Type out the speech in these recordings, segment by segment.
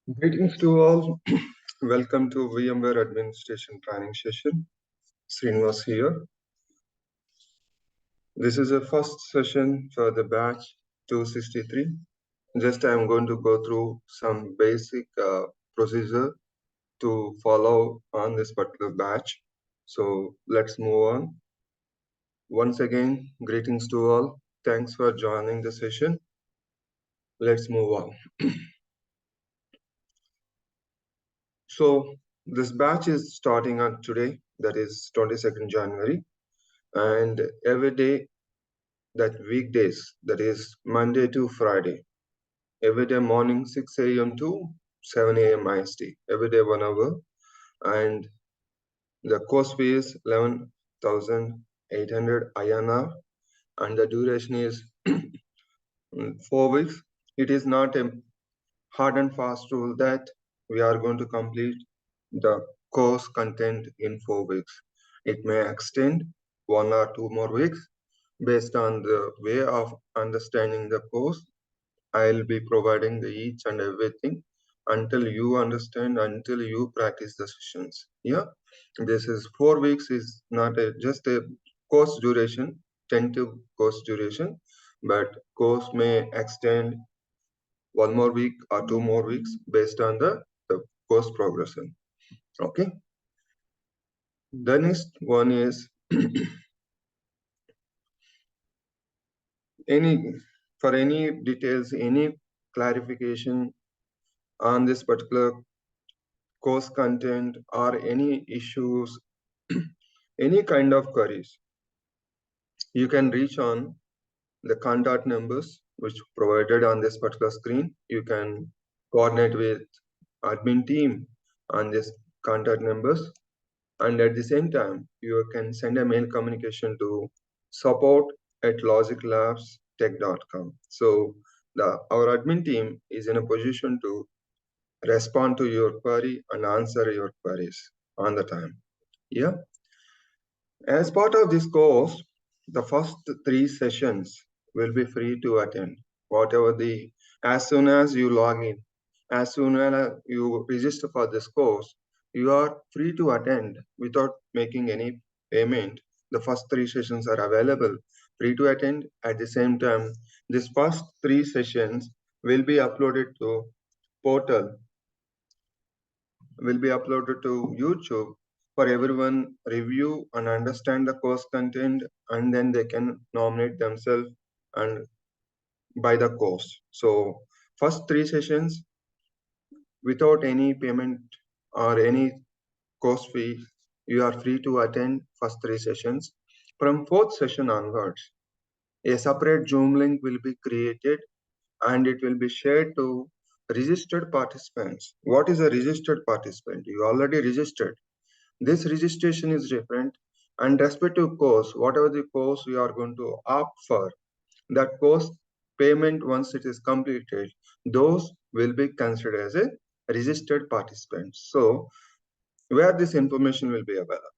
Greetings to all. Welcome to VMware Administration Training Session. Srinivas here. This is the first session for the batch 263. Just I'm going to go through some basic procedure to follow on this particular batch. So let's move on. Once again, greetings to all. Thanks for joining the session. Let's move on. So this batch is starting on today, that is 22nd January, and every day, that weekdays, that is Monday to Friday, every day morning 6 a.m. to 7 a.m. IST, every day 1 hour, and the course fee is 11,800 INR, and the duration is 4 weeks. It is not a hard and fast rule that we are going to complete the course content in 4 weeks. It may extend 1 or 2 more weeks based on the way of understanding the course. I'll be providing the each and everything until you understand, until you practice the sessions. Yeah, this is 4 weeks is not just a course duration, tentative course duration, but course may extend 1 more week or 2 more weeks based on the course progression. Okay. The next one is any details, any clarification on this particular course content or any issues, any kind of queries, you can reach on the contact numbers which provided on this particular screen. You can coordinate with admin team on this contact numbers, and at the same time you can send a mail communication to support@logiclabstech.com. So our admin team is in a position to respond to your query and answer your queries on the time. Yeah. As part of this course, the first 3 sessions will be free to attend. As soon as you log in, as soon as you register for this course, you are free to attend without making any payment. The first 3 sessions are available, free to attend. At the same time, this first 3 sessions will be uploaded to portal, will be uploaded to YouTube for everyone review and understand the course content, and then they can nominate themselves and buy the course. So first 3 sessions without any payment or any course fee, you are free to attend first 3 sessions. From 4th session onwards, a separate Zoom link will be created and it will be shared to registered participants. What is a registered participant? You already registered. This registration is different, and respective course, whatever the course you are going to opt for, that course payment once it is completed, those will be considered as a registered participants. So where this information will be available?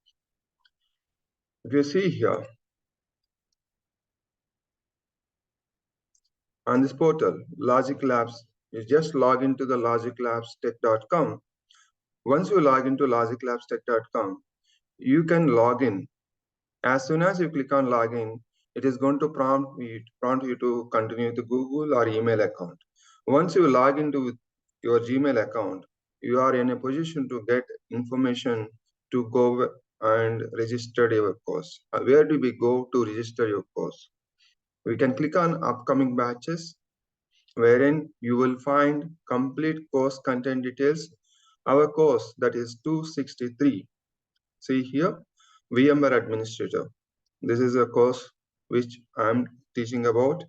If you see here on this portal, Logic Labs, you just log into the logiclabstech.com. Once you log into logiclabstech.com, you can log in. As soon as you click on login, it is going to prompt you to continue the Google or email account. Once you log into your Gmail account, you are in a position to get information to go and register your course. Where do we go to register your course? We can click on upcoming batches, wherein you will find complete course content details. Our course, that is 263. See here, VMware Administrator. This is a course which I'm teaching about.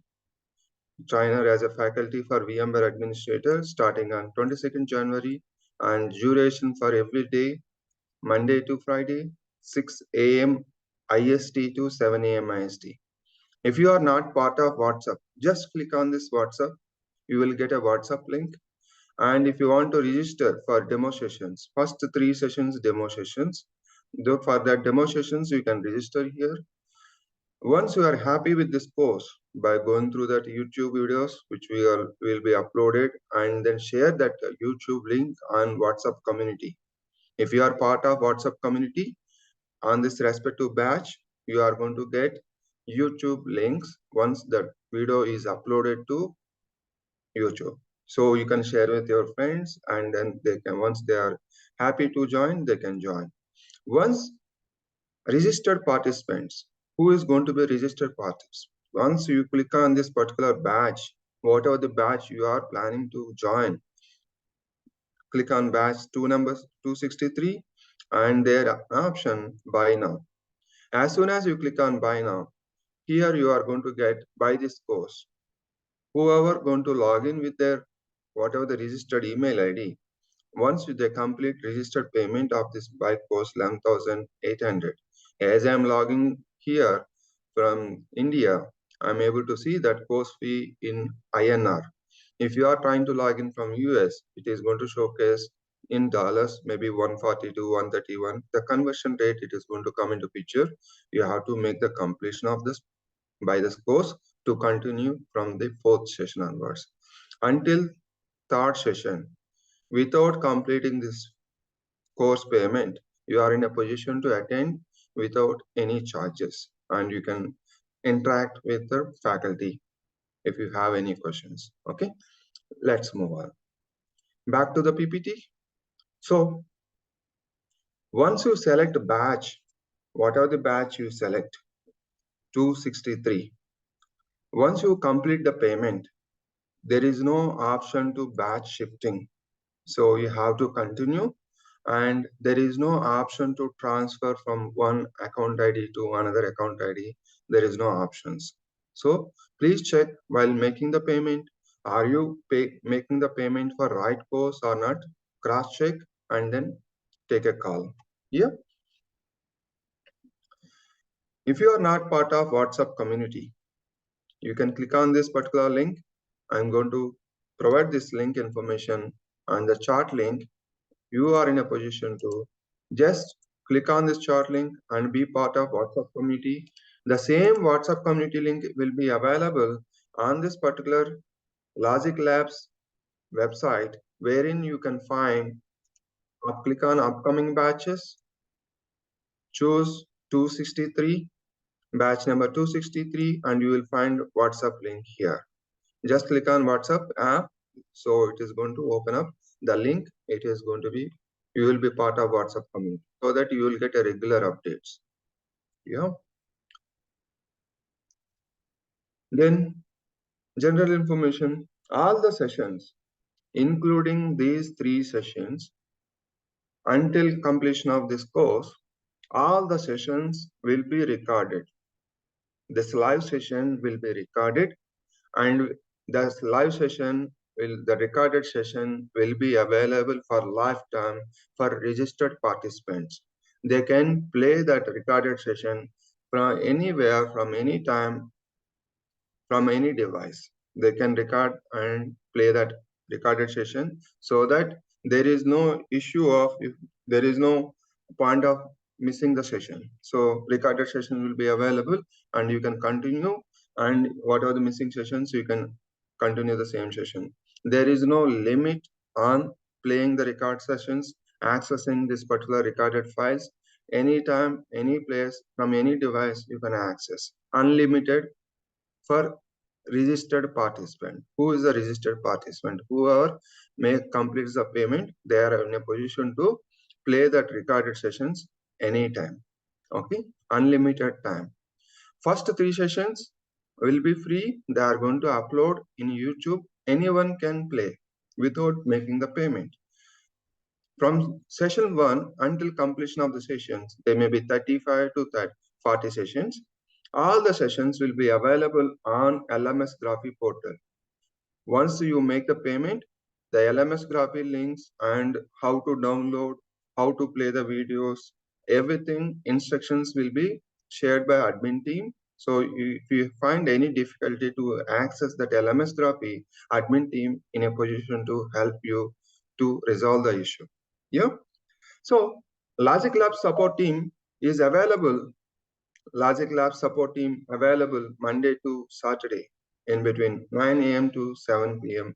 Joiner as a faculty for VMware Administrator starting on 22nd January, and duration for every day, Monday to Friday, 6 a.m. IST to 7 a.m. IST. If you are not part of WhatsApp, just click on this WhatsApp. You will get a WhatsApp link. And if you want to register for demo sessions, first 3 sessions, demo sessions, for that demo sessions, you can register here. Once you are happy with this course, by going through that YouTube videos, which will be uploaded, and then share that YouTube link on WhatsApp community. If you are part of WhatsApp community on this respective batch, you are going to get YouTube links once the video is uploaded to YouTube. So you can share with your friends, and then they can, once they are happy to join, they can join. Once registered participants, who is going to be registered participants? Once you click on this particular batch, whatever the batch you are planning to join, click on batch 263 and their option buy now. As soon as you click on buy now, here you are going to get buy this course. Whoever going to log in with their whatever the registered email ID, once they complete registered payment of this buy course 11,800. As I am logging here from India, I'm able to see that course fee in INR. If you are trying to log in from US, it is going to showcase in dollars, maybe 142, 131. The conversion rate, it is going to come into picture. You have to make the completion of this by this course to continue from the fourth session onwards. Until third session, without completing this course payment, you are in a position to attend without any charges, and you can interact with the faculty if you have any questions. Okay, let's move on. Back to the PPT. So once you select a batch, whatever the batch you select, 263, once you complete the payment, there is no option to batch shifting. So you have to continue, and there is no option to transfer from one account ID to another account ID. There is no options. So please check while making the payment. Are you making the payment for right course or not? Cross check and then take a call. Yeah. If you are not part of WhatsApp community, you can click on this particular link. I'm going to provide this link information on the chart link. You are in a position to just click on this chart link and be part of WhatsApp community. The same WhatsApp community link will be available on this particular Logic Labs website, wherein you can find click on upcoming batches, choose 263, batch number 263, and you will find WhatsApp link here. Just click on WhatsApp app. So it is going to open up the link. It is going to be, you will be part of WhatsApp community so that you will get a regular updates. Yeah. Then general information, all the sessions, including these 3 sessions, until completion of this course, all the sessions will be recorded. This live session will be recorded, and the live session the recorded session will be available for lifetime for registered participants. They can play that recorded session from anywhere, from any time, from any device. They can record and play that recorded session, so that there is no issue of, if there is no point of missing the session. So recorded session will be available and you can continue, and what are the missing sessions, you can continue the same session. There is no limit on playing the record sessions, accessing this particular recorded files. Anytime, any place, from any device, you can access. Unlimited for registered participant. Who is a registered participant? Whoever completes the payment, they are in a position to play that recorded sessions anytime. Okay, unlimited time. First 3 sessions will be free. They are going to upload in YouTube. Anyone can play without making the payment. From session 1 until completion of the sessions, there may be 35 to 40 sessions. All the sessions will be available on LMS Graphy portal. Once you make the payment, the LMS Graphy links and how to download, how to play the videos, everything, instructions will be shared by admin team. So if you find any difficulty to access that LMS Graphy, admin team in a position to help you to resolve the issue. Yeah. So Logic Lab support team is available Logic Lab support team available Monday to Saturday in between 9 a.m. to 7 p.m.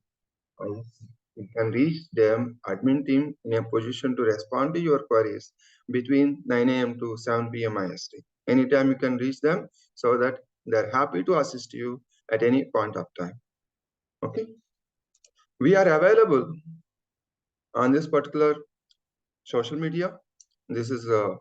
You can reach them admin team in a position to respond to your queries between 9 a.m. to 7 p.m. IST. Anytime you can reach them so that they're happy to assist you at any point of time. Okay. We are available on this particular social media. This is a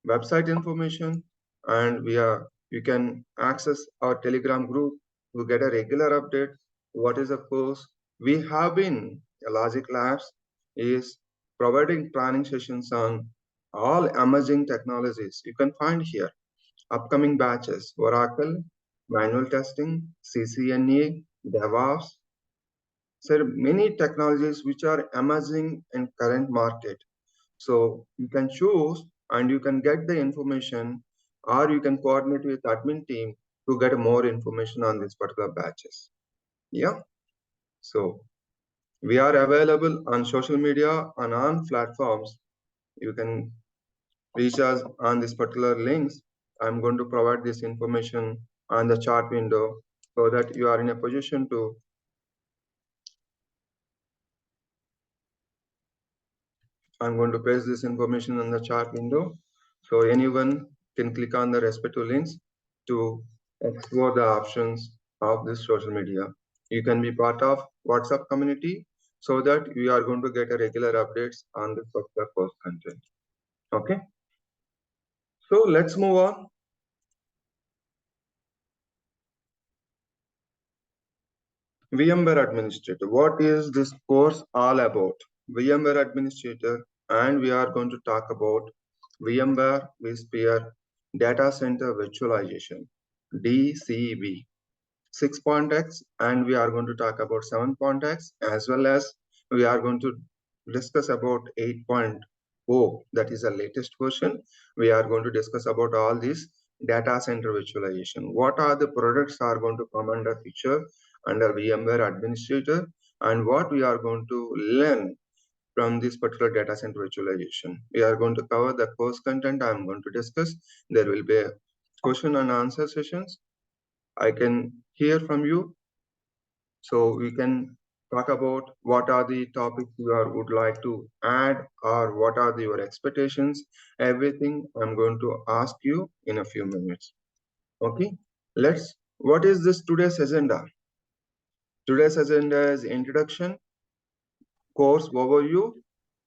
website information, and you can access our Telegram group to get a regular update. What is the course? We have been Logic Labs is providing training sessions on all emerging technologies. You can find here upcoming batches: Oracle, manual testing, CCNA, DevOps. So many technologies which are emerging in current market. So you can choose and you can get the information, or you can coordinate with admin team to get more information on these particular batches. Yeah. So we are available on social media and on platforms. You can reach us on this particular links. I'm going to provide this information on the chat window so that you are in a position to. I'm going to paste this information on the chat window. So anyone can click on the respective links to explore the options of this social media. You can be part of WhatsApp community so that we are going to get a regular updates on this particular course content. Okay. So let's move on. VMware Administrator. What is this course all about? VMware Administrator, and we are going to talk about VMware vSphere Data Center Virtualization, DCV, 6.x, and we are going to talk about 7.x, as well as we are going to discuss about 8.0, that is the latest version. We are going to discuss about all these data center virtualization. What are the products are going to come under feature under VMware Administrator, and what we are going to learn from this particular data center virtualization. We are going to cover the course content I am going to discuss. There will be a question and answer sessions. I can hear from you. So we can talk about what are the topics you would like to add, or what are your expectations. Everything I'm going to ask you in a few minutes. Okay, what is this today's agenda? Today's agenda is introduction, course overview,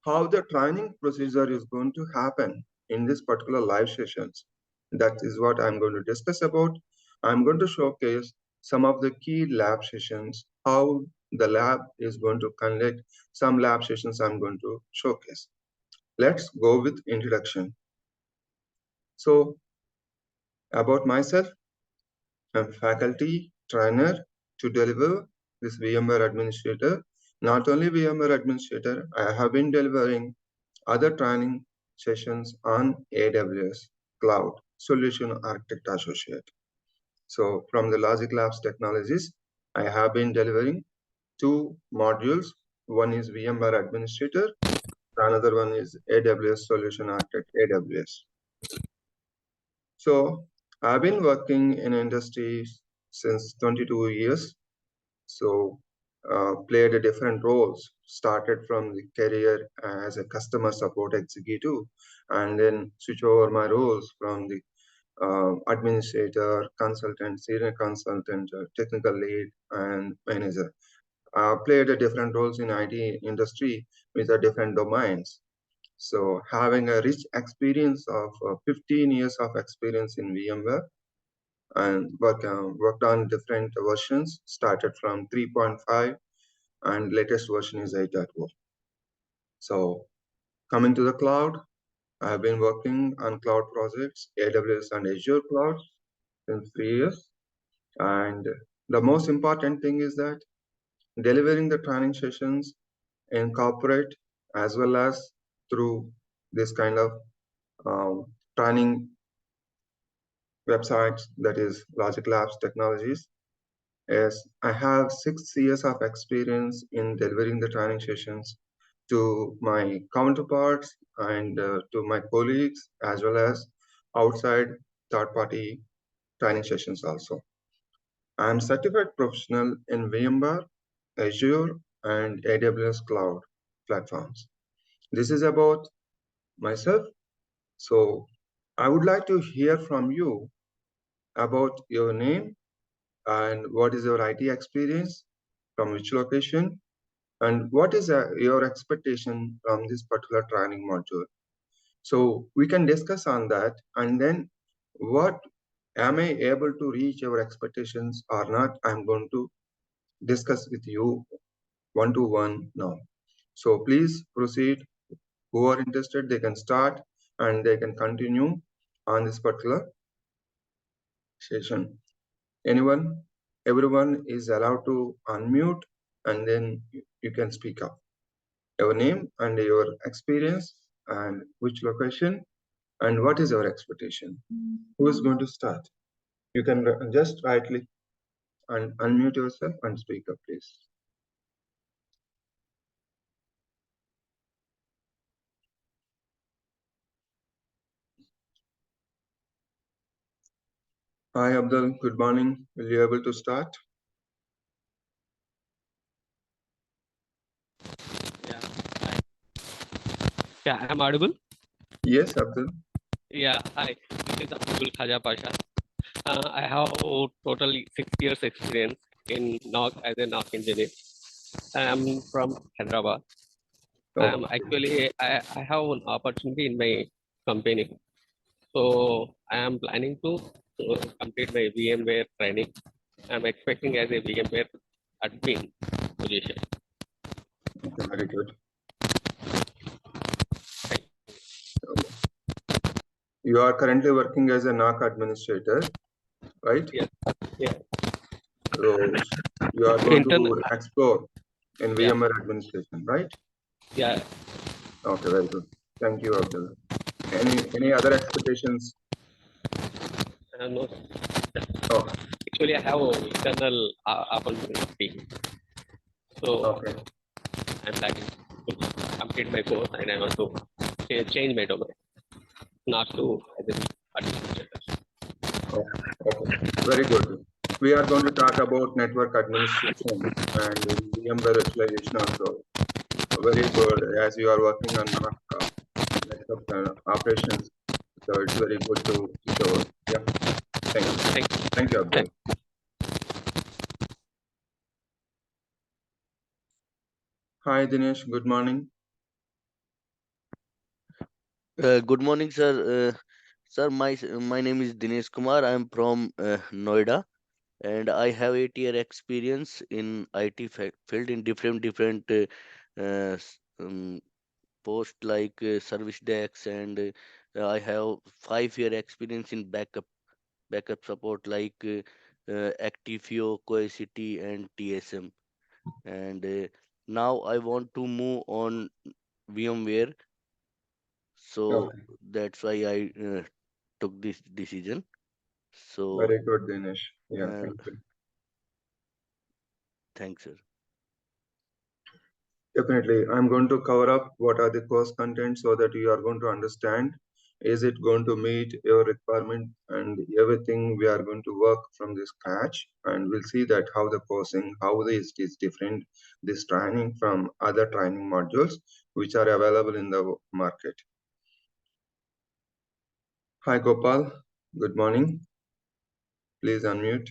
how the training procedure is going to happen in this particular live sessions. That is what I'm going to discuss about. I'm going to showcase some of the key lab sessions, how the lab is going to conduct some lab sessions I'm going to showcase. Let's go with introduction. So about myself, I'm faculty trainer to deliver this VMware administrator. Not only VMware administrator, I have been delivering other training sessions on AWS Cloud Solution Architect Associate. So from the Logic Labs Technologies, I have been delivering 2 modules. One is VMware Administrator, another one is AWS Solution Architect, AWS. So I've been working in industry since 22 years. So played a different roles, started from the career as a customer support executive, and then switch over my roles from the administrator, consultant, senior consultant, technical lead, and manager. Played a different roles in IT industry with a different domains. So having a rich experience of 15 years of experience in VMware, and worked on different versions, started from 3.5 and latest version is 8.0. So coming to the cloud, I have been working on cloud projects, AWS and Azure cloud since 3 years. And the most important thing is that delivering the training sessions in corporate as well as through this kind of training websites, that is Logic Labs Technologies. Yes, I have 6 years of experience in delivering the training sessions to my counterparts and to my colleagues, as well as outside third-party training sessions also. I am certified professional in VMware, Azure, and AWS cloud platforms. This is about myself. So I would like to hear from you about your name and what is your IT experience, from which location, and what is your expectation from this particular training module. So we can discuss on that, and then what am I able to reach your expectations or not, I'm going to discuss with you one-to-one now. So please proceed. Who are interested, they can start and they can continue on this particular session. Anyone, everyone is allowed to unmute, and then you can speak up. Your name and your experience and which location and what is your expectation. Who is going to start? You can just rightly and unmute yourself and speak up, please. Hi, Abdul. Good morning. Will you able to start? Yeah. Yeah, I'm audible. Yes, Abdul. Yeah, hi. This is Abdul Khaja Pasha. I have totally 6 years experience in NOC as a NOC engineer. I am from Hyderabad. Oh, I have an opportunity in my company. So I am planning to complete my VMware training. I'm expecting as a VMware admin position. okay, very good. You are currently working as a NOC administrator, right? Yes. Yeah. So you are going Internal. to explore in Yeah. VMware administration, right? Yeah. Okay, very good. Thank you, Abdul. Any other expectations? No. Oh, Actually, I have an internal opportunity. So okay. I'm planning to complete my course and I want to change my domain, not to as an administrator. Oh, okay. Very good. We are going to talk about network administration and VMware virtualization also. Very good. As you are working on network operations, so it's very good to show. Yeah. Thank you. Thank you, Abdul. Hi, Dinesh. Good morning. Good morning, sir. Sir, my name is Dinesh Kumar. I'm from Noida, and I have 8-year experience in IT field in different posts like service desk, and I have 5-year experience in backup support like Actifio, Cohesity, and TSM. And now I want to move on VMware, so Okay. that's why I took this decision. So, Very good, Dinesh. Yeah, uh, thank you. thanks, sir. Definitely. I'm going to cover up what are the course contents so that you are going to understand. Is it going to meet your requirement and everything we are going to work from the scratch, and we'll see that how the coursing, how this is different, this training from other training modules which are available in the market. Hi, Gopal. Good morning. Please unmute.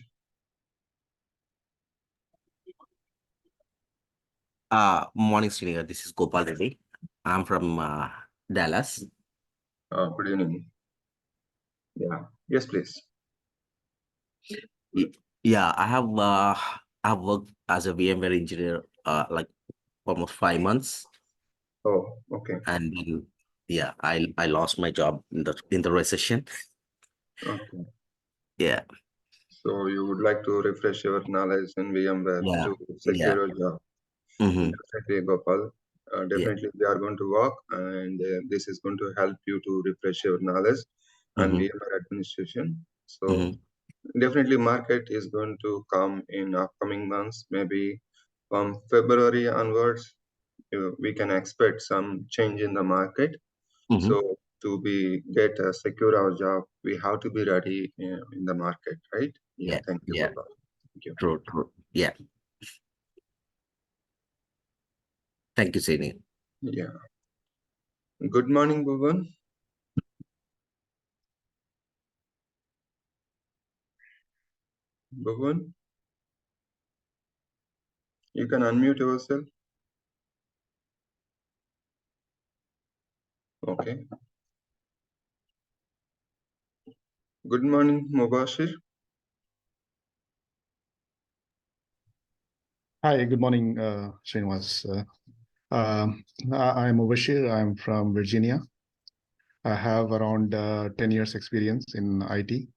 Morning, Senior. This is Gopal Reddy. I'm from Dallas. Good evening. Yeah. Yes, please. Yeah, I've worked as a VMware engineer like almost 5 months, Oh, okay. and then yeah, I lost my job in the recession. Okay. Yeah, So you would like to refresh your knowledge in VMware yeah, to yeah. secure your job. Mm-hmm. Definitely, Gopal. Yeah. Definitely, we are going to work, and this is going to help you to refresh your knowledge and Mm-hmm. VMware administration. So Mm-hmm. definitely, market is going to come in upcoming months. Maybe from February onwards, we can expect some change in the market. Mm-hmm. So to get secure our job, we have to be ready in the market, right? Yeah, Thank you. yeah. Baba. Thank you. True. Yeah. Thank you, Seni. Yeah. Good morning, Bhuvan. Bhuvan, you can unmute yourself. Okay. Good morning, Mubashir. Hi, good morning, Srinivas. I'm Mubashir. I'm from Virginia. I have around 10 years experience in IT.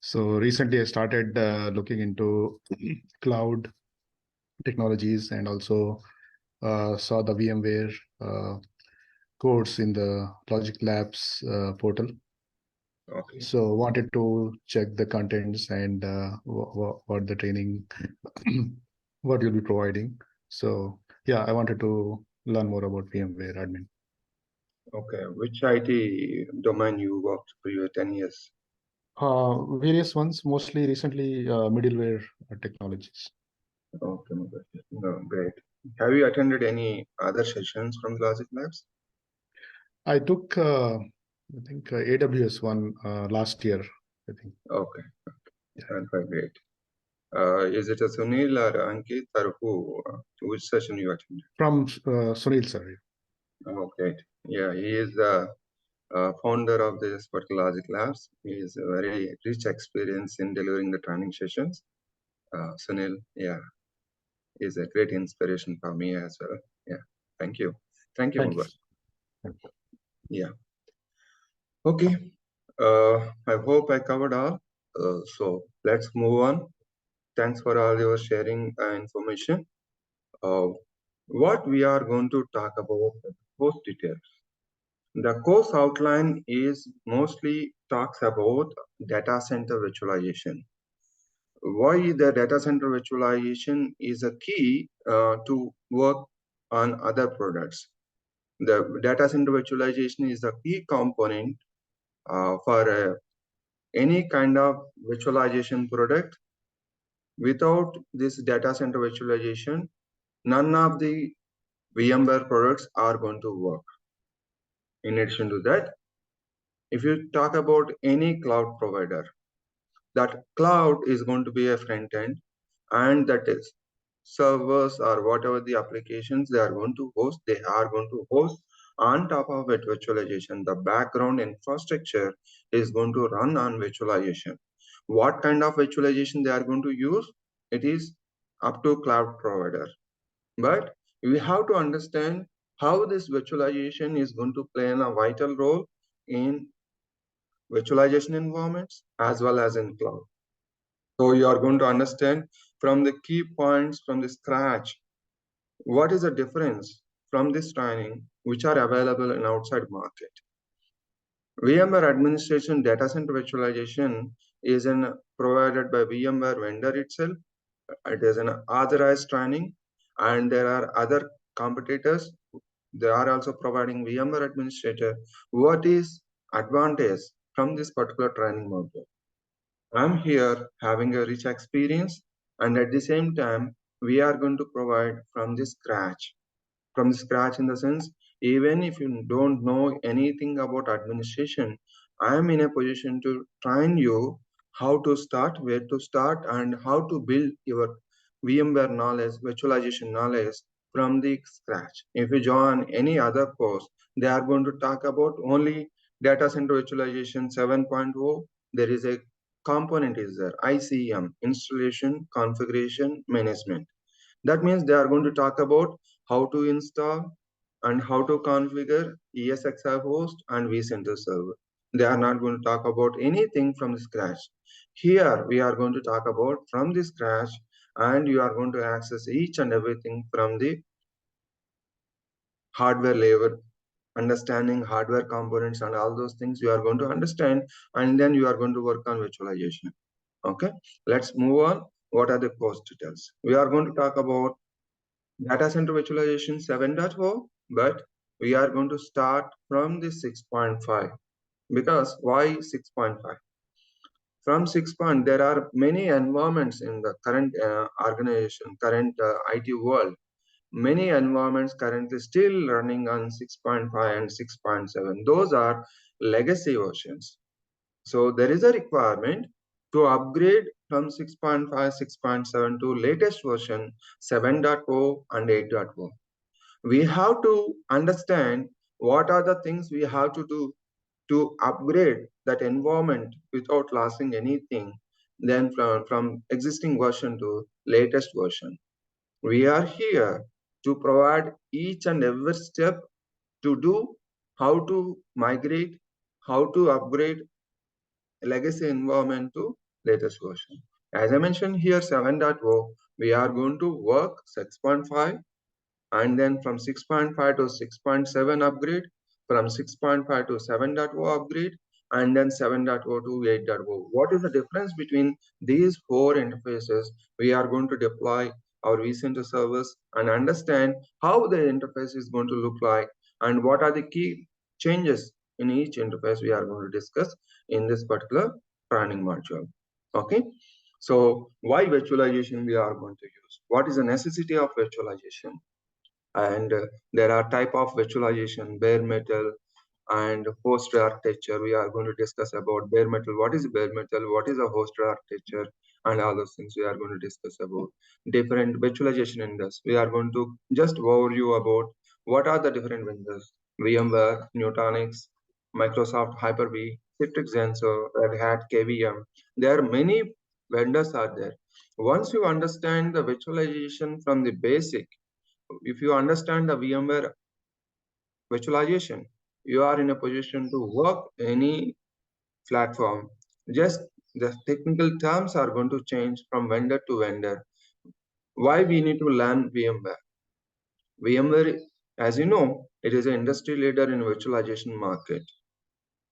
So recently I started looking into cloud technologies and also saw the VMware course in the Logic Labs portal. Okay. So wanted to check the contents and what the training, what you'll be providing. So yeah, I wanted to learn more about VMware admin. Okay. Which IT domain you worked for your 10 years? Various ones, mostly recently middleware technologies. Okay, Mubashir. No, great. Have you attended any other sessions from Logic Labs? I took, I think, AWS one last year, I think. Okay. Yeah. Quite great. Is it a Sunil or Ankit or who? Which session you attended? From Sunil sir. Oh, great. Yeah, he is the founder of this particular Logic Labs. He is a very rich experience in delivering the training sessions. Sunil, yeah, is a great inspiration for me as well. Yeah, thank you. Thank you, Thank you. Mubashir. Yeah. Okay. I hope I covered all. So let's move on. Thanks for all your sharing information. What we are going to talk about course details. The course outline is mostly talks about data center virtualization. Why the data center virtualization is a key to work on other products. The data center virtualization is a key component for any kind of virtualization product. Without this data center virtualization, none of the VMware products are going to work. In addition to that, if you talk about any cloud provider, that cloud is going to be a front end, and that is servers or whatever the applications they are going to host on top of it virtualization. The background infrastructure is going to run on virtualization. What kind of virtualization they are going to use? It is up to cloud provider. But we have to understand how this virtualization is going to play a vital role in virtualization environments as well as in cloud. So you are going to understand from the key points from the scratch, what is the difference from this training which are available in outside market. VMware administration data center virtualization is provided by VMware vendor itself. It is an authorized training, and there are other competitors. They are also providing VMware administrator. What is advantage from this particular training module? I'm here having a rich experience, and at the same time, we are going to provide from the scratch. From the scratch, in the sense, even if you don't know anything about administration, I am in a position to train you how to start, where to start, and how to build your VMware knowledge, virtualization knowledge from the scratch. If you join any other course, they are going to talk about only data center virtualization 7.0. There is a component is there, ICM, installation configuration management. That means they are going to talk about how to install and how to configure ESXi host and vCenter server. They are not going to talk about anything from the scratch. Here we are going to talk about from the scratch, and you are going to access each and everything from the hardware level, understanding hardware components and all those things you are going to understand, and then you are going to work on virtualization. Okay, let's move on. What are the course details? We are going to talk about data center virtualization 7.0, but we are going to start from the 6.5. Because why 6.5? From 6 point, there are many environments in the current organization, current IT world. Many environments currently still running on 6.5 and 6.7. Those are legacy versions. So there is a requirement to upgrade from 6.5, 6.7 to latest version 7.0 and 8.0. We have to understand what are the things we have to do to upgrade that environment without losing anything then from existing version to latest version. We are here to provide each and every step to do how to migrate, how to upgrade legacy environment to latest version. As I mentioned here, 7.0, we are going to work 6.5 and then from 6.5 to 6.7 upgrade, from 6.5 to 7.0 upgrade, and then 7.0 to 8.0. What is the difference between these four interfaces? We are going to deploy our vCenter servers and understand how the interface is going to look like and what are the key changes in each interface we are going to discuss in this particular training module. Okay. So why virtualization we are going to use? What is the necessity of virtualization? And there are type of virtualization, bare metal and hosted architecture. We are going to discuss about bare metal. What is bare metal? What is a hosted architecture? And all those things we are going to discuss about. Different virtualization vendors. We are going to just overview about what are the different vendors. VMware, Nutanix, Microsoft Hyper-V, Citrix Zenso, Red Hat, KVM. There are many vendors are there. Once you understand the virtualization from the basic, if you understand the VMware virtualization, you are in a position to work any platform. Just the technical terms are going to change from vendor to vendor. Why we need to learn VMware? VMware, as you know, it is an industry leader in virtualization market.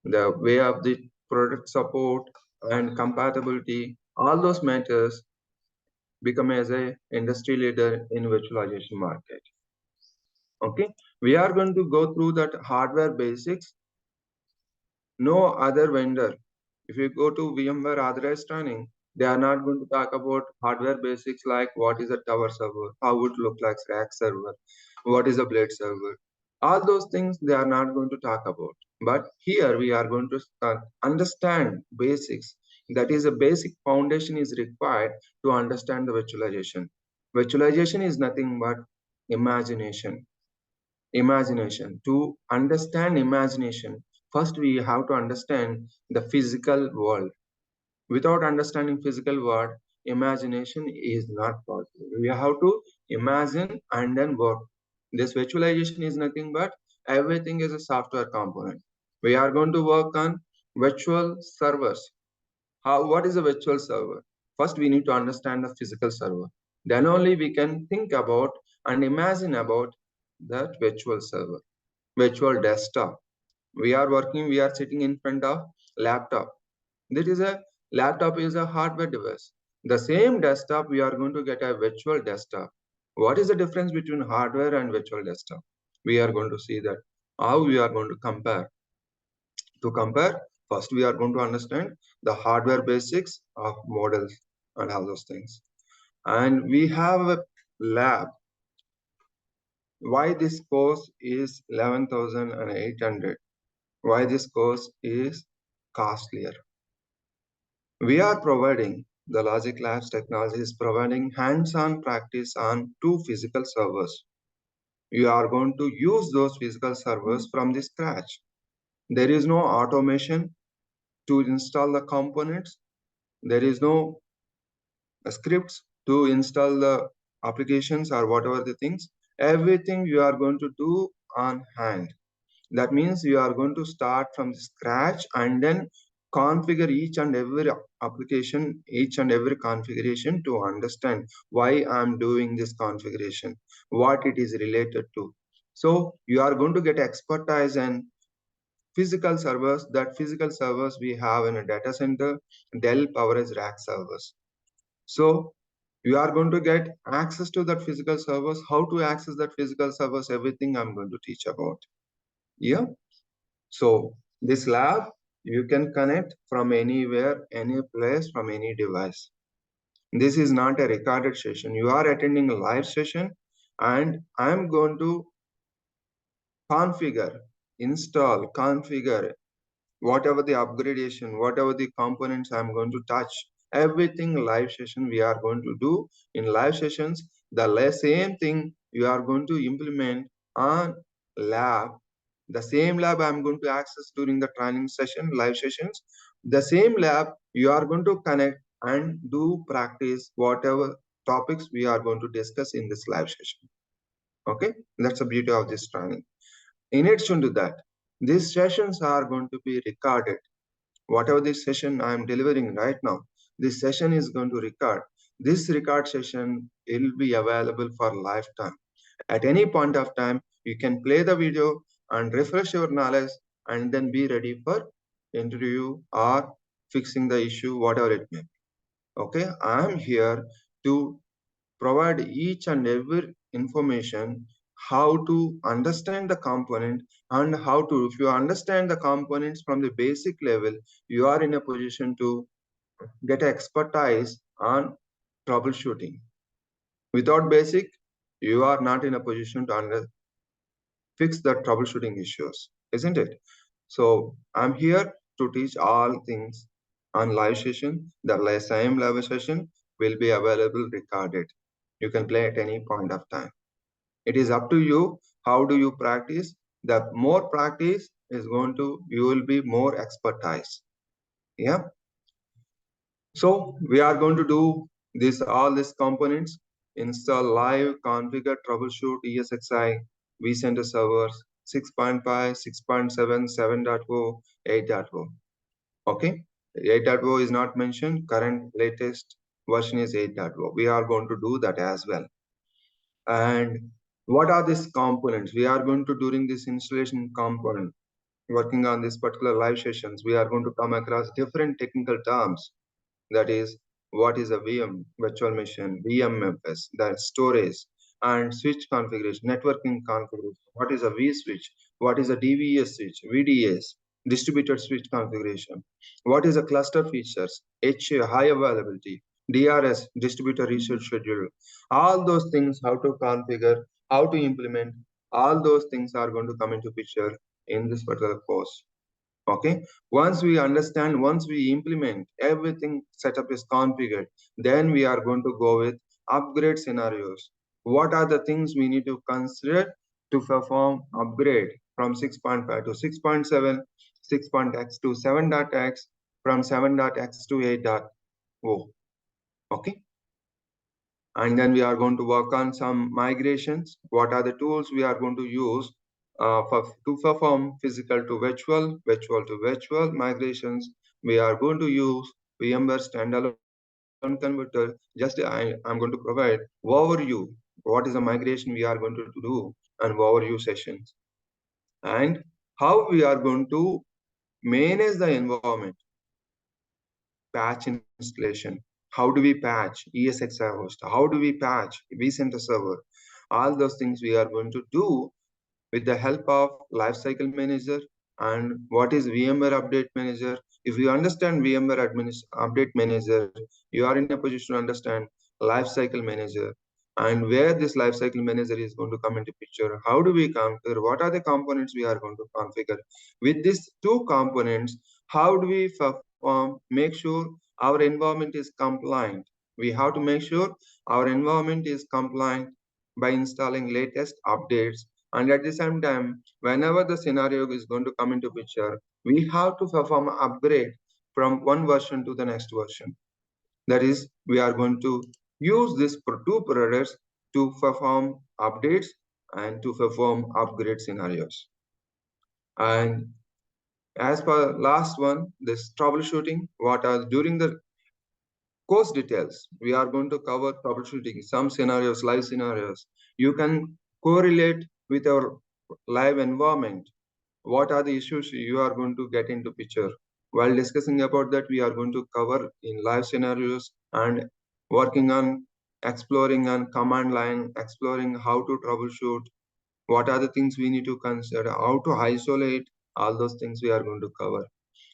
The way of the product support and compatibility, all those matters become as a industry leader in virtualization market. Okay, we are going to go through that hardware basics. No other vendor, if you go to VMware authorized training, they are not going to talk about hardware basics like what is a tower server, how would look like rack server, what is a blade server. All those things they are not going to talk about. But here we are going to understand basics. That is, a basic foundation is required to understand the virtualization. Virtualization is nothing but imagination. To understand imagination, first we have to understand the physical world. Without understanding physical world, imagination is not possible. We have to imagine and then work. This virtualization is nothing but everything is a software component. We are going to work on virtual servers. What is a virtual server? First we need to understand the physical server. Then only we can think about and imagine about that virtual server. Virtual desktop. We are sitting in front of laptop. Laptop is a hardware device. The same desktop, we are going to get a virtual desktop. What is the difference between hardware and virtual desktop? We are going to see that. How we are going to compare. To compare, first we are going to understand the hardware basics of models and all those things. And we have a lab. Why this course is 11,800? Why this course is costlier? We are providing, the Logic Labs technology is providing hands-on practice on 2 physical servers. You are going to use those physical servers from the scratch. There is no automation to install the components. There is no scripts to install the applications or whatever the things. Everything you are going to do on hand. That means you are going to start from scratch and then configure each and every application, each and every configuration to understand why I'm doing this configuration, what it is related to. So you are going to get expertise in physical servers. That physical servers we have in a data center, Dell PowerEdge rack servers. So you are going to get access to that physical servers, how to access that physical servers, everything I'm going to teach about. Yeah. So this lab, you can connect from anywhere, any place, from any device. This is not a recorded session. You are attending a live session, and I'm going to configure, install, configure whatever the upgradation, whatever the components I'm going to touch, everything live session we are going to do in live sessions. The same thing you are going to implement on lab. The same lab I'm going to access during the training session, live sessions. The same lab you are going to connect and do practice whatever topics we are going to discuss in this live session. Okay, that's the beauty of this training. In addition to that, these sessions are going to be recorded. Whatever this session I am delivering right now, this session is going to record. This record session will be available for lifetime. At any point of time, you can play the video and refresh your knowledge and then be ready for interview or fixing the issue, whatever it may be. Okay, I am here to provide each and every information how to understand the component and how to, if you understand the components from the basic level, you are in a position to get expertise on troubleshooting. Without basic, you are not in a position to fix the troubleshooting issues, isn't it? So I'm here to teach all things on live session. The same live session will be available recorded. You can play at any point of time. It is up to you. How do you practice? The more practice is going to, you will be more expertise. Yeah. So we are going to do this, all these components, install live, configure, troubleshoot ESXi, vCenter servers, 6.5, 6.7, 7.0, 8.0. Okay. 8.0 is not mentioned. Current latest version is 8.0. We are going to do that as well. And what are these components? We are going to, during this installation component, working on this particular live sessions, we are going to come across different technical terms. That is, what is a VM, virtual machine, VMFS, that storage, and switch configuration, networking configuration. What is a vSwitch? What is a DVS switch, VDS, distributed switch configuration? What is a cluster features, HA, high availability, DRS, distributed research schedule? All those things, how to configure, how to implement, all those things are going to come into picture in this particular course. Okay, once we understand, once we implement, everything setup is configured, then we are going to go with upgrade scenarios. What are the things we need to consider to perform upgrade from 6.5 to 6.7, 6.x to 7.x, from 7.x to 8.0. Okay, and then we are going to work on some migrations. What are the tools we are going to use to perform physical to virtual, virtual to virtual migrations? We are going to use VMware standalone converter. Just I'm going to provide overview. What is the migration we are going to do and overview sessions, and how we are going to manage the environment, patch installation. How do we patch ESXi host? How do we patch vCenter server? All those things we are going to do with the help of Lifecycle Manager. And what is VMware Update Manager? If you understand VMware Update Manager, you are in a position to understand Lifecycle Manager, and where this Lifecycle Manager is going to come into picture. How do we configure? What are the components we are going to configure? With these two components, how do we make sure our environment is compliant? We have to make sure our environment is compliant by installing latest updates. And at the same time, whenever the scenario is going to come into picture, we have to perform an upgrade from one version to the next version. That is, we are going to use these two products to perform updates and to perform upgrade scenarios. And as per last one, this troubleshooting, what are during the course details, we are going to cover troubleshooting, some scenarios, live scenarios. You can correlate with our live environment. What are the issues you are going to get into picture? While discussing about that, we are going to cover in live scenarios and working on exploring on command line, exploring how to troubleshoot what are the things we need to consider, how to isolate, all those things we are going to cover.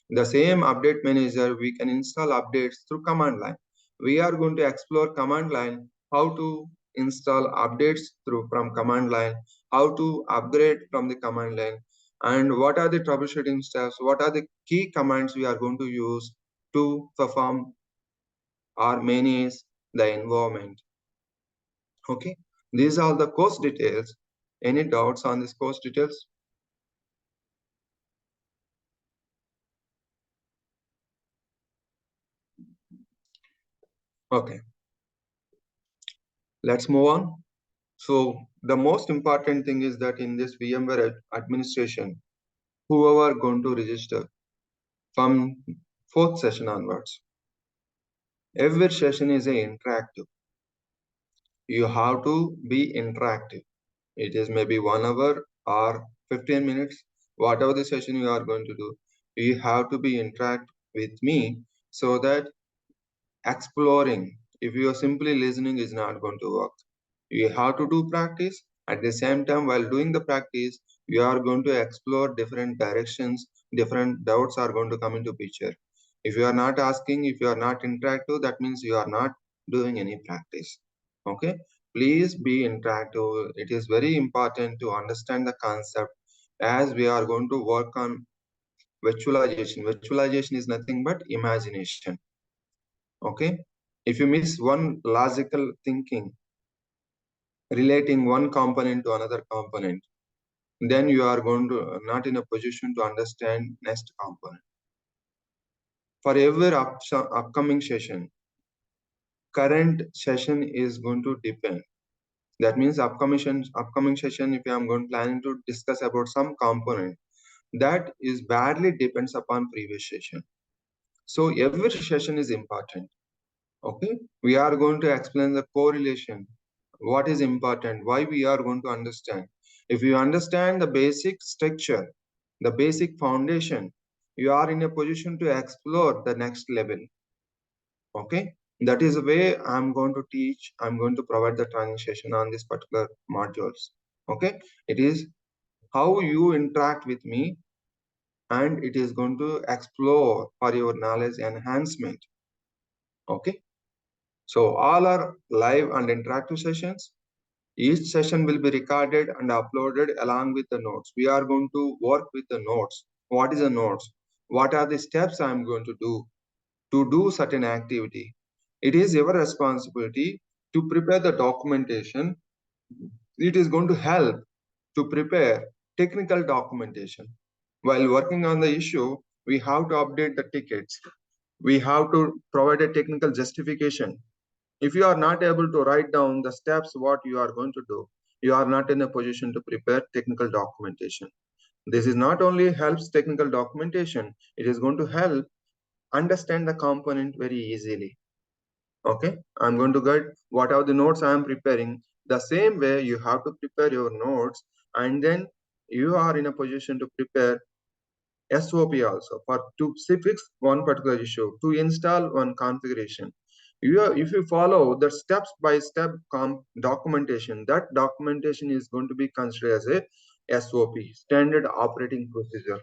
The same update manager, we can install updates through command line. We are going to explore command line, how to install updates from command line, how to upgrade from the command line, and what are the troubleshooting steps, what are the key commands we are going to use to perform or manage the environment. Okay, these are the course details. Any doubts on this course details? Okay, let's move on. So the most important thing is that in this VMware administration, whoever going to register from 4th session onwards, every session is interactive. You have to be interactive. It is maybe 1 hour or 15 minutes, whatever the session you are going to do. You have to be interact with me so that exploring, if you are simply listening, is not going to work. You have to do practice. At the same time, while doing the practice, you are going to explore different directions, different doubts are going to come into picture. If you are not asking, if you are not interactive, that means you are not doing any practice. Okay, please be interactive. It is very important to understand the concept as we are going to work on virtualization. Virtualization is nothing but imagination. Okay, if you miss one logical thinking relating one component to another component, then you are going to not in a position to understand next component. For every upcoming session, current session is going to depend. That means upcoming session, if I am going planning to discuss about some component, that is badly depends upon previous session. So every session is important. Okay, we are going to explain the correlation, what is important, why we are going to understand. If you understand the basic structure, the basic foundation, you are in a position to explore the next level. Okay, that is the way I'm going to teach. I'm going to provide the training session on this particular modules. Okay, it is how you interact with me, and it is going to explore for your knowledge enhancement. Okay, so all are live and interactive sessions. Each session will be recorded and uploaded along with the notes. We are going to work with the notes. What is the notes? What are the steps I am going to do certain activity? It is your responsibility to prepare the documentation. It is going to help to prepare technical documentation. While working on the issue, we have to update the tickets. We have to provide a technical justification. If you are not able to write down the steps what you are going to do, you are not in a position to prepare technical documentation. This is not only helps technical documentation, it is going to help understand the component very easily. Okay, I'm going to guide what are the notes I am preparing. The same way you have to prepare your notes, and then you are in a position to prepare SOP also for to fix one particular issue, to install one configuration. If you follow the step-by-step documentation, that documentation is going to be considered as a SOP, standard operating procedure.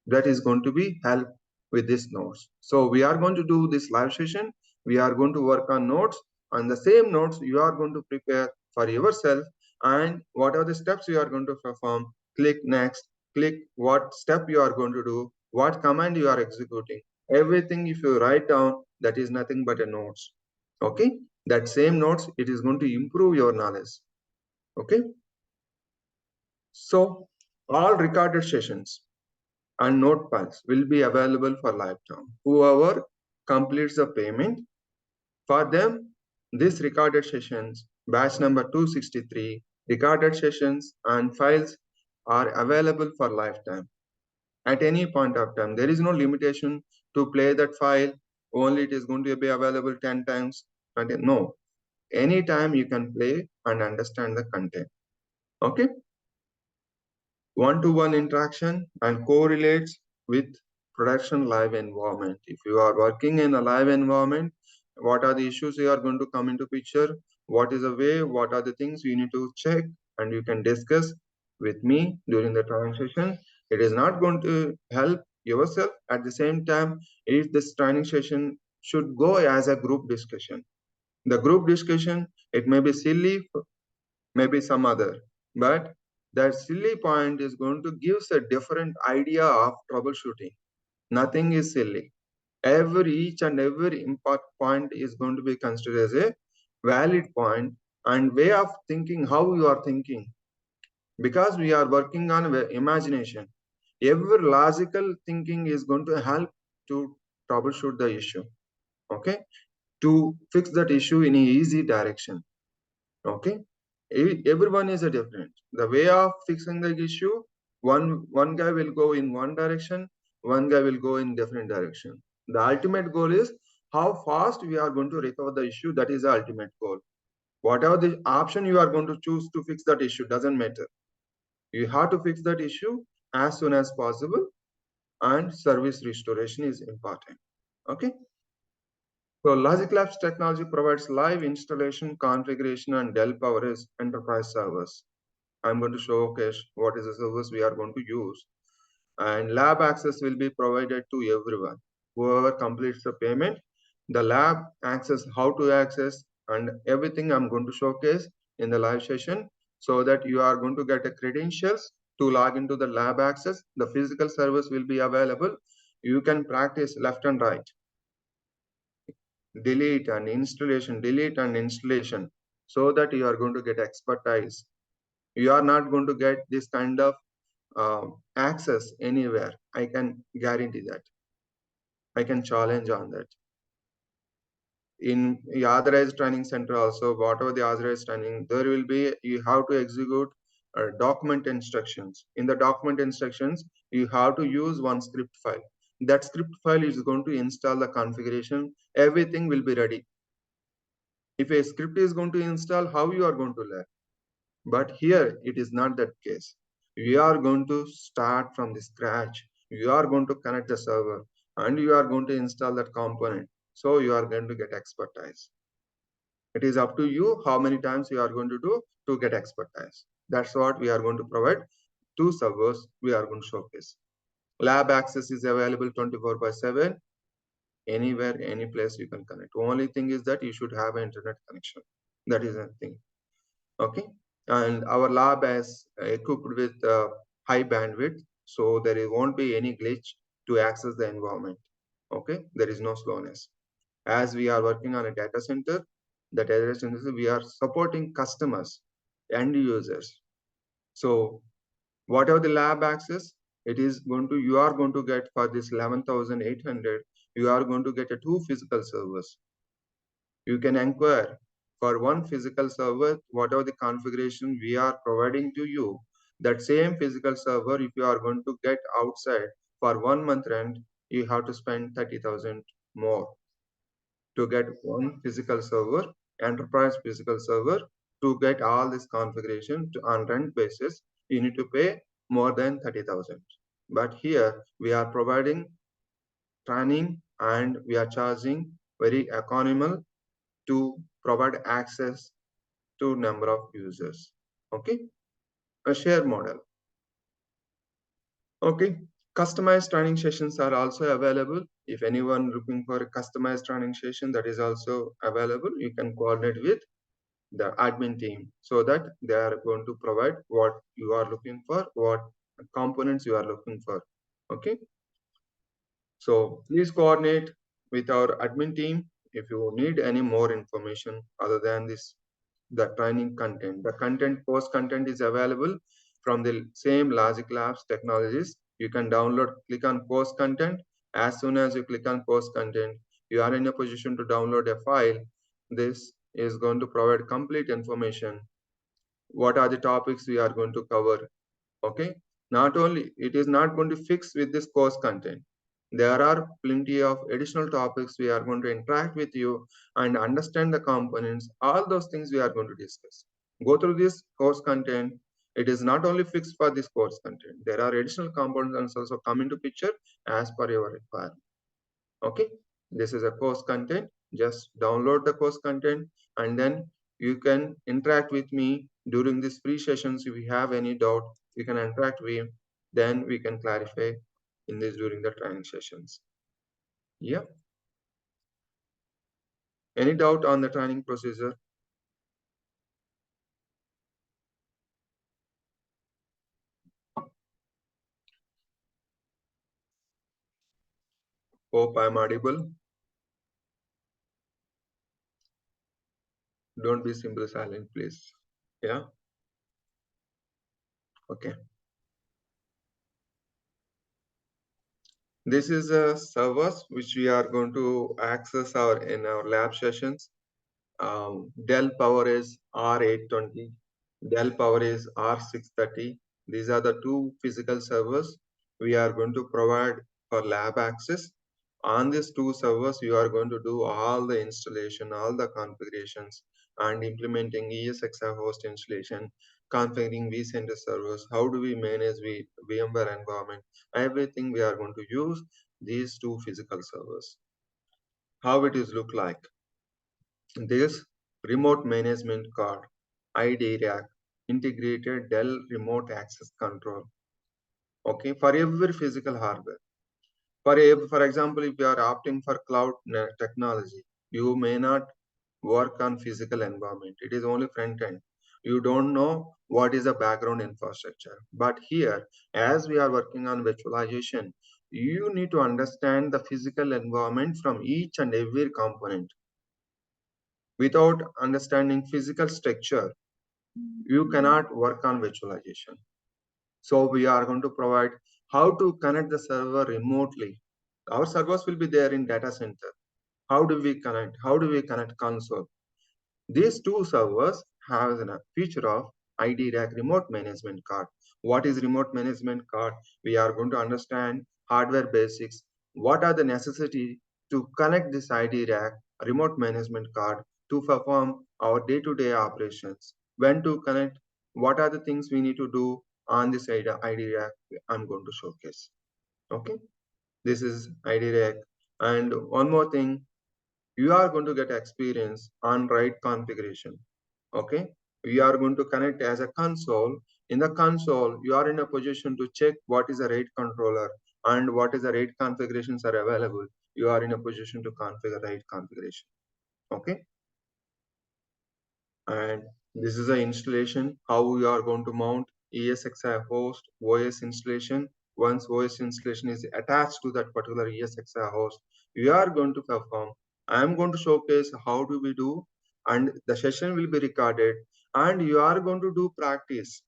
That is going to be help with this notes. So we are going to do this live session. We are going to work on notes. On the same notes, you are going to prepare for yourself, and what are the steps you are going to perform. Click next, click what step you are going to do, what command you are executing. Everything if you write down, that is nothing but a notes. Okay, that same notes, it is going to improve your knowledge. Okay, so all recorded sessions and note files will be available for lifetime. Whoever completes the payment, for them, this recorded sessions, batch number 263, recorded sessions and files are available for lifetime. At any point of time, there is no limitation to play that file, only it is going to be available 10 times. No, anytime you can play and understand the content. Okay, one-to-one interaction and correlates with production live environment. If you are working in a live environment, what are the issues you are going to come into picture? What is the way? What are the things you need to check? and you can discuss with me during the training session. It is not going to help yourself. At the same time, if this training session should go as a group discussion, the group discussion, it may be silly, maybe some other, but that silly point is going to give us a different idea of troubleshooting. Nothing is silly. Each and every important point is going to be considered as a valid point and way of thinking, how you are thinking, because we are working on imagination. Every logical thinking is going to help to troubleshoot the issue, okay, to fix that issue in a easy direction, okay. Everyone is a different, the way of fixing the issue. One guy will go in one direction, one guy will go in different direction. The ultimate goal is how fast we are going to recover the issue. That is the ultimate goal. Whatever the option you are going to choose to fix that issue doesn't matter. You have to fix that issue as soon as possible, and service restoration is important, okay. So Logic Labs technology provides live installation, configuration, and Dell PowerEdge enterprise servers. I'm going to showcase what is the service we are going to use. And lab access will be provided to everyone. Whoever completes the payment, the lab access, how to access, and everything I'm going to showcase in the live session, so that you are going to get a credentials to log into the lab access. The physical service will be available. You can practice left and right, delete and installation, so that you are going to get expertise. You are not going to get this kind of access anywhere. I can guarantee that. I can challenge on that. In the authorized training center also, whatever the authorized training, there will be, you have to execute document instructions. In the document instructions, you have to use one script file. That script file is going to install the configuration. Everything will be ready. If a script is going to install, how you are going to learn? But here it is not that case. You are going to start from the scratch. You are going to connect the server and you are going to install that component. So you are going to get expertise. It is up to you how many times you are going to do to get expertise. That's what we are going to provide. 2 servers we are going to showcase. Lab access is available 24/7. Anywhere, any place you can connect. Only thing is that you should have an internet connection. That is the thing. Okay. And our lab is equipped with high bandwidth, so there won't be any glitch to access the environment. Okay, there is no slowness. As we are working on a data center, the data center, we are supporting customers, end users. So whatever the lab access, it is going to, you are going to get for this 11,800, you are going to get a 2 physical servers. You can inquire for one physical server, whatever the configuration we are providing to you. That same physical server, if you are going to get outside for 1 month rent, you have to spend 30,000 more to get one physical server, enterprise physical server. To get all this configuration on rent basis, you need to pay more than 30,000. But here we are providing training and we are charging very economical to provide access to number of users. Okay, a share model. Okay, customized training sessions are also available. If anyone looking for a customized training session, that is also available. You can coordinate with the admin team so that they are going to provide what you are looking for, what components you are looking for. Okay, so please coordinate with our admin team if you need any more information other than this, the training content. The content, course content is available from the same Logic Labs technologies. You can download, click on course content. As soon as you click on course content, you are in a position to download a file. This is going to provide complete information. What are the topics we are going to cover? Okay. Not only, it is not going to fix with this course content. There are plenty of additional topics we are going to interact with you and understand the components. All those things we are going to discuss. Go through this course content. It is not only fixed for this course content. There are additional components also come into picture as per your requirement. Okay. This is a course content. Just download the course content and then You can interact with me during these free sessions. If you have any doubt, you can interact with me. Then we can clarify in this during the training sessions. Yeah. Any doubt on the training procedure? Hope I'm audible. Don't be simple silent, please. Yeah. Okay. This is a servers which we are going to access in our lab sessions. Dell PowerEdge R820, Dell PowerEdge R630. These are the two physical servers we are going to provide for lab access. On these two servers, you are going to do all the installation, all the configurations, and implementing ESXi host installation, configuring vCenter servers. How do we manage VMware environment? Everything we are going to use these two physical servers. How it is look like? This remote management card, IDRAC, integrated Dell remote access control. Okay, for every physical hardware. For example, if you are opting for cloud technology, you may not work on physical environment. It is only front end. You don't know what is the background infrastructure. But here, as we are working on virtualization, you need to understand the physical environment from each and every component. Without understanding physical structure, you cannot work on virtualization. So we are going to provide how to connect the server remotely. Our servers will be there in data center. How do we connect? How do we connect console? These two servers have a feature of IDRAC remote management card. What is remote management card? We are going to understand hardware basics. What are the necessity to connect this IDRAC remote management card to perform our day-to-day operations? When to connect? What are the things we need to do on this IDRAC? I'm going to showcase. Okay, this is IDRAC. And one more thing, you are going to get experience on RAID configuration. Okay, we are going to connect as a console. In the console, you are in a position to check what is a RAID controller and what is the RAID configurations are available. You are in a position to configure RAID configuration. Okay, and this is the installation, how we are going to mount ESXi host OS installation. Once OS installation is attached to that particular ESXi host, we are going to perform. I am going to showcase how do we do, and the session will be recorded, and you are going to do practice.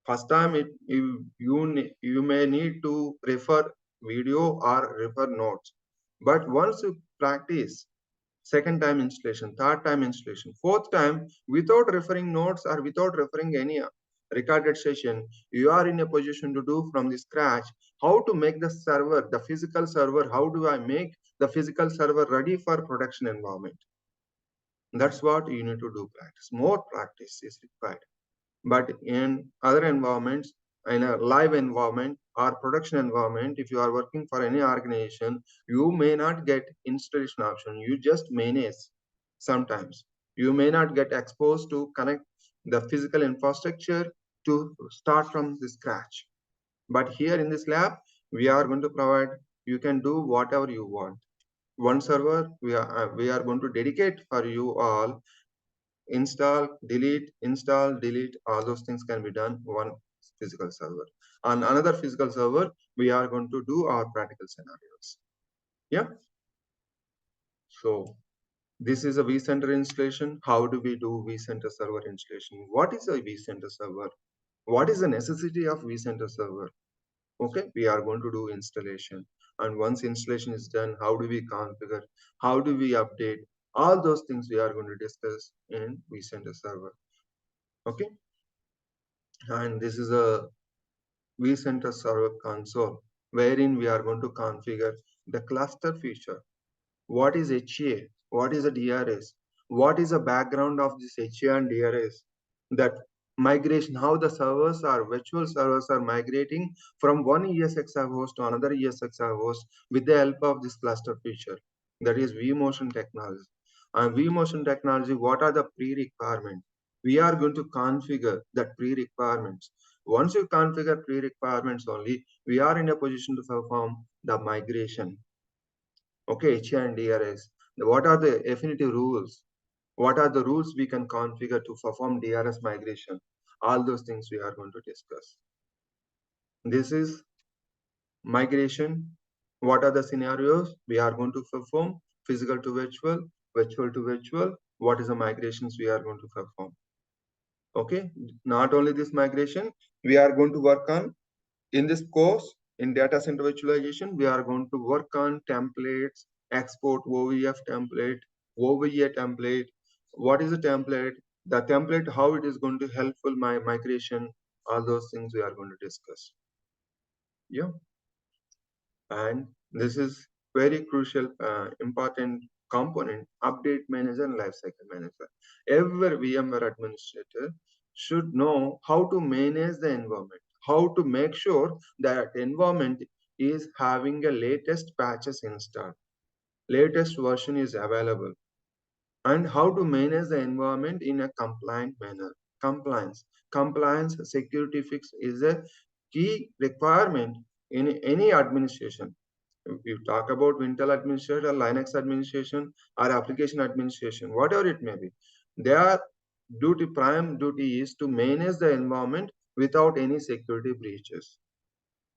First time, you may need to refer video or refer notes, but once you practice, second time installation, third time installation, fourth time, without referring notes or without referring any recorded session, you are in a position to do from the scratch how to make the server, the physical server, how do I make the physical server ready for production environment. That's what you need to do practice. More practice is required. But in other environments, in a live environment or production environment, if you are working for any organization, you may not get installation option. You just manage sometimes. You may not get exposed to connect the physical infrastructure to start from the scratch. But here in this lab, we are going to provide, you can do whatever you want. One server, we are going to dedicate for you all. Install, delete, all those things can be done one physical server. On another physical server, we are going to do our practical scenarios. Yeah. So this is a vCenter installation. How do we do vCenter server installation? What is a vCenter server? What is the necessity of vCenter server? Okay, we are going to do installation. And once installation is done, how do we configure? How do we update? All those things we are going to discuss in vCenter server. Okay. And this is a vCenter server console wherein we are going to configure the cluster feature. What is HA? What is a DRS? What is the background of this HA and DRS? That migration, how the servers are, virtual servers are migrating from one ESXi host to another ESXi host with the help of this cluster feature. That is vMotion technology. And vMotion technology, what are the pre-requirements? We are going to configure that pre-requirements. Once you configure pre-requirements only, we are in a position to perform the migration. Okay, HA and DRS. What are the affinity rules? What are the rules we can configure to perform DRS migration? All those things we are going to discuss. This is migration. What are the scenarios we are going to perform? Physical to virtual, virtual to virtual. What is the migrations we are going to perform? Okay, not only this migration, we are going to work on in this course in data center virtualization, we are going to work on templates, export OVF template, OVA template. What is the template? The template, how it is going to helpful my migration, all those things we are going to discuss. Yeah. And this is very crucial, important component, update manager and lifecycle manager. Every VMware administrator should know how to manage the environment, how to make sure that environment is having a latest patches installed, latest version is available, and how to manage the environment in a compliant manner. Compliance security fix is a key requirement in any administration. If you talk about Intel administration, Linux administration, or application administration, whatever it may be, their prime duty is to manage the environment without any security breaches.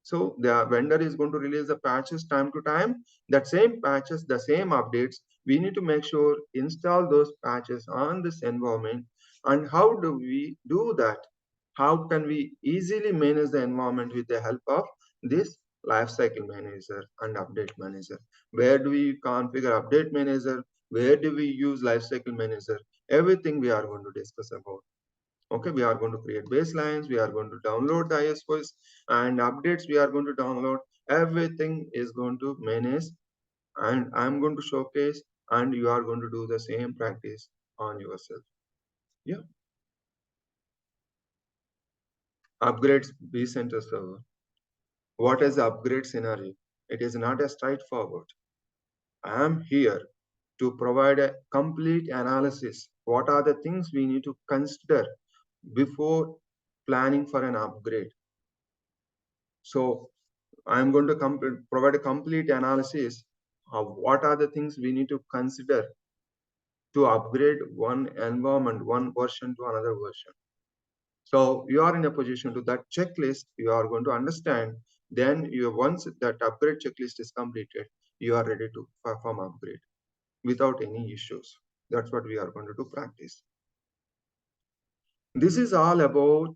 So the vendor is going to release the patches time to time. That same patches, the same updates, we need to make sure install those patches on this environment. And how do we do that? How can we easily manage the environment with the help of this lifecycle manager and update manager? Where do we configure update manager? Where do we use lifecycle manager? Everything we are going to discuss about. Okay, we are going to create baselines, we are going to download the ISOs and updates we are going to download. Everything is going to manage, and I'm going to showcase, and you are going to do the same practice on yourself. Yeah. Upgrades vCenter server. What is the upgrade scenario? It is not as straightforward. I am here to provide a complete analysis. What are the things we need to consider before planning for an upgrade? So I'm going to provide a complete analysis of what are the things we need to consider to upgrade one environment, one version to another version. So you are in a position to that checklist, you are going to understand. Then once that upgrade checklist is completed, you are ready to perform upgrade without any issues. That's what we are going to do practice. This is all about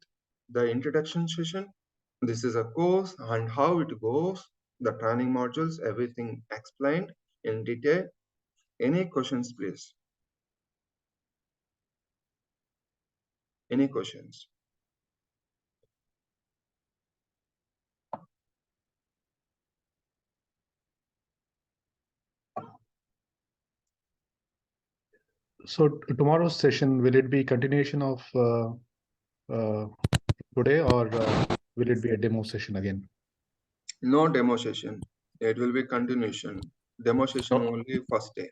the introduction session. This is a course and how it goes, the training modules, everything explained in detail. Any questions, please? Any questions? So tomorrow's session, will it be continuation of today, or will it be a demo session again? No demo session. It will be continuation. Demo session Oh. only first day.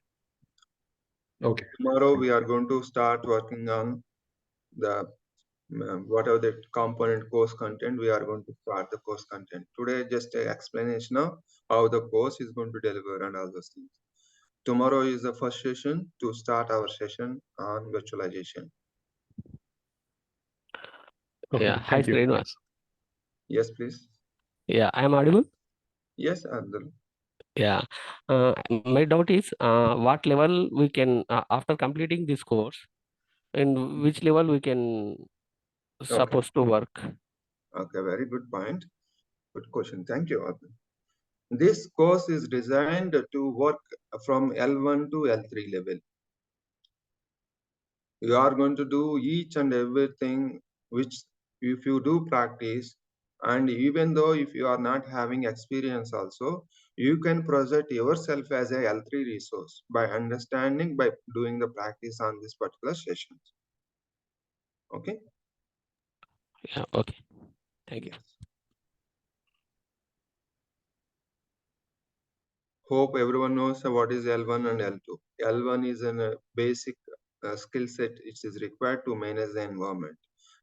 Okay. Tomorrow we are going to start working on the whatever the component course content, we are going to start the course content. Today just an explanation of how the course is going to deliver and all those things. Tomorrow is the first session to start our session on virtualization. Okay. Yeah, hi Thank you. Srinivas. Yes, please. Yeah, I am audible. Yes, Abdul. Yeah, my doubt is what level we can after completing this course, and which level we can supposed to work. Okay, very good point. Good question. Thank you, Abdul. This course is designed to work from L1 to L3 level. You are going to do each and everything which if you do practice, and even though if you are not having experience also, you can project yourself as a L3 resource by understanding, by doing the practice on this particular session. Okay? Yeah, okay. Thank you. Yes. hope everyone knows what is L1 and L2. L1 is a basic skill set which is required to manage the environment.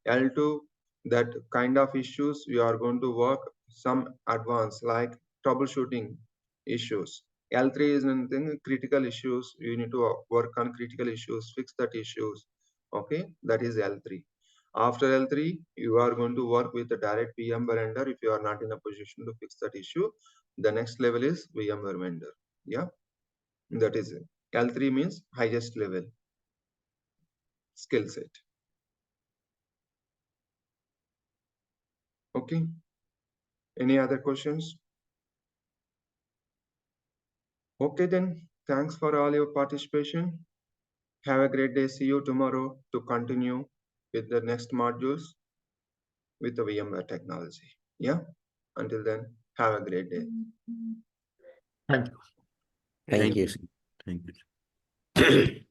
L2, that kind of issues you are going to work some advanced like troubleshooting issues. L3 is anything critical issues. You need to work on critical issues, fix that issues. Okay, that is L3. After L3, you are going to work with the direct VMware vendor if you are not in a position to fix that issue. The next level is VMware vendor. Yeah, that is it. L3 means highest level skill set. Okay. Any other questions? Okay, then. Thanks for all your participation. Have a great day. See you tomorrow to continue with the next modules with the VMware technology. Yeah. Until then, have a great day. Thank you. Thank Thank you. you. Thank you.